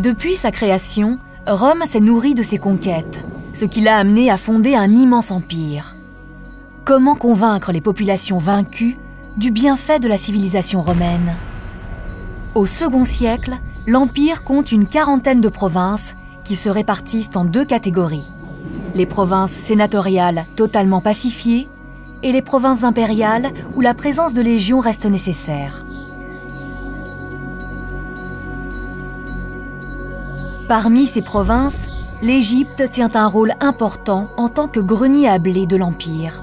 Depuis sa création, Rome s'est nourrie de ses conquêtes, ce qui l'a amené à fonder un immense empire. Comment convaincre les populations vaincues du bienfait de la civilisation romaine? Au second siècle, l'empire compte une quarantaine de provinces qui se répartissent en deux catégories. Les provinces sénatoriales totalement pacifiées et les provinces impériales où la présence de légions reste nécessaire. Parmi ces provinces, l'Égypte tient un rôle important en tant que grenier à blé de l'Empire.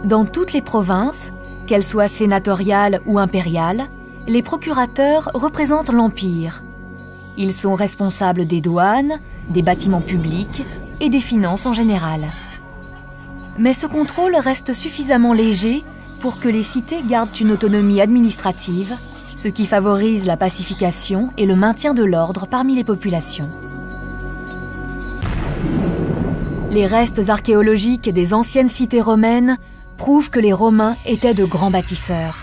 Dans toutes les provinces, qu'elles soient sénatoriales ou impériales, les procurateurs représentent l'Empire. Ils sont responsables des douanes, des bâtiments publics et des finances en général. Mais ce contrôle reste suffisamment léger pour que les cités gardent une autonomie administrative, ce qui favorise la pacification et le maintien de l'ordre parmi les populations. Les restes archéologiques des anciennes cités romaines prouvent que les Romains étaient de grands bâtisseurs.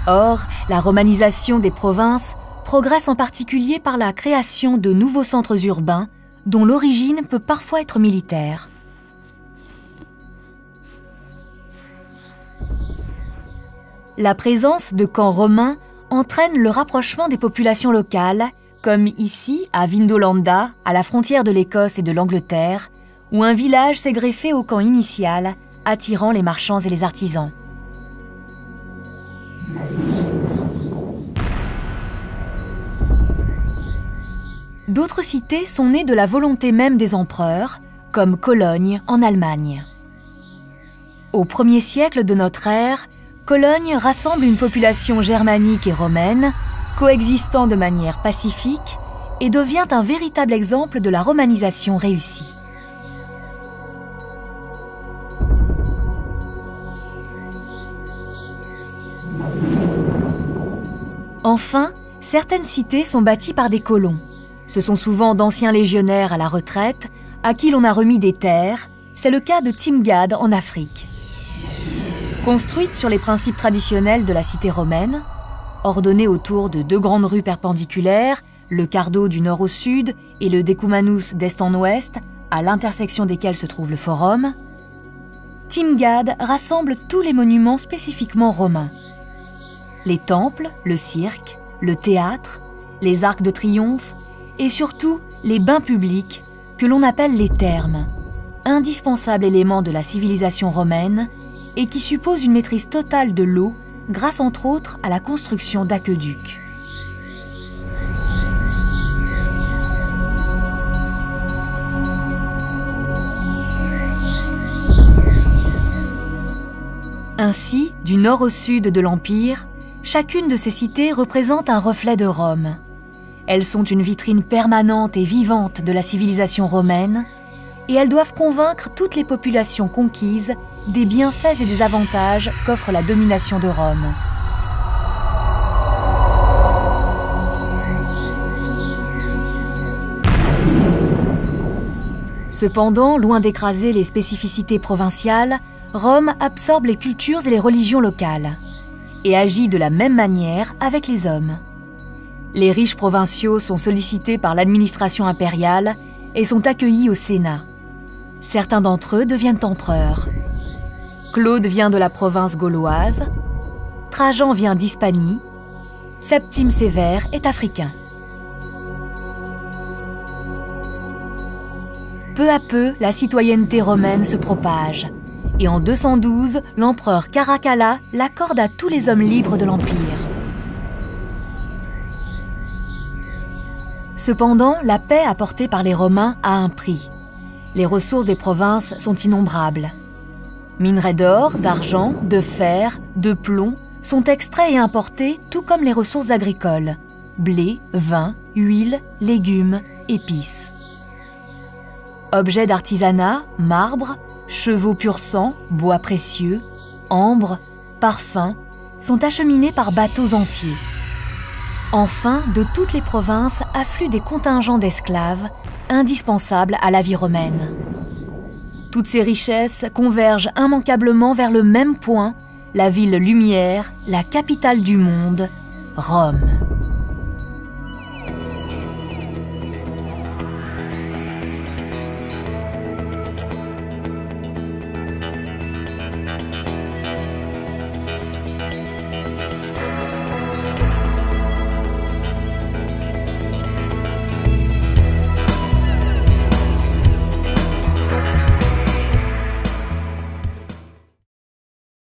Or, la romanisation des provinces progresse en particulier par la création de nouveaux centres urbains dont l'origine peut parfois être militaire. La présence de camps romains entraîne le rapprochement des populations locales, comme ici à Vindolanda, à la frontière de l'Écosse et de l'Angleterre, où un village s'est greffé au camp initial, attirant les marchands et les artisans. D'autres cités sont nées de la volonté même des empereurs, comme Cologne en Allemagne. Au 1er siècle de notre ère, Cologne rassemble une population germanique et romaine, coexistant de manière pacifique, et devient un véritable exemple de la romanisation réussie. Enfin, certaines cités sont bâties par des colons. Ce sont souvent d'anciens légionnaires à la retraite, à qui l'on a remis des terres. C'est le cas de Timgad en Afrique. Construite sur les principes traditionnels de la cité romaine, ordonnée autour de deux grandes rues perpendiculaires, le Cardo du nord au sud et le Decumanus d'est en ouest, à l'intersection desquels se trouve le Forum, Timgad rassemble tous les monuments spécifiquement romains. Les temples, le cirque, le théâtre, les arcs de triomphe et surtout les bains publics que l'on appelle les thermes, indispensable élément de la civilisation romaine et qui suppose une maîtrise totale de l'eau grâce entre autres à la construction d'aqueducs. Ainsi, du nord au sud de l'Empire, chacune de ces cités représente un reflet de Rome. Elles sont une vitrine permanente et vivante de la civilisation romaine et elles doivent convaincre toutes les populations conquises des bienfaits et des avantages qu'offre la domination de Rome. Cependant, loin d'écraser les spécificités provinciales, Rome absorbe les cultures et les religions locales et agit de la même manière avec les hommes. Les riches provinciaux sont sollicités par l'administration impériale et sont accueillis au Sénat. Certains d'entre eux deviennent empereurs. Claude vient de la province gauloise, Trajan vient d'Hispanie, Septime Sévère est africain. Peu à peu, la citoyenneté romaine se propage. Et en 212, l'empereur Caracalla l'accorde à tous les hommes libres de l'Empire. Cependant, la paix apportée par les Romains a un prix. Les ressources des provinces sont innombrables. Minerais d'or, d'argent, de fer, de plomb sont extraits et importés, tout comme les ressources agricoles. Blé, vin, huile, légumes, épices. Objets d'artisanat, marbre, chevaux pur sang, bois précieux, ambre, parfums sont acheminés par bateaux entiers. Enfin, de toutes les provinces affluent des contingents d'esclaves, indispensables à la vie romaine. Toutes ces richesses convergent immanquablement vers le même point, la ville lumière, la capitale du monde, Rome.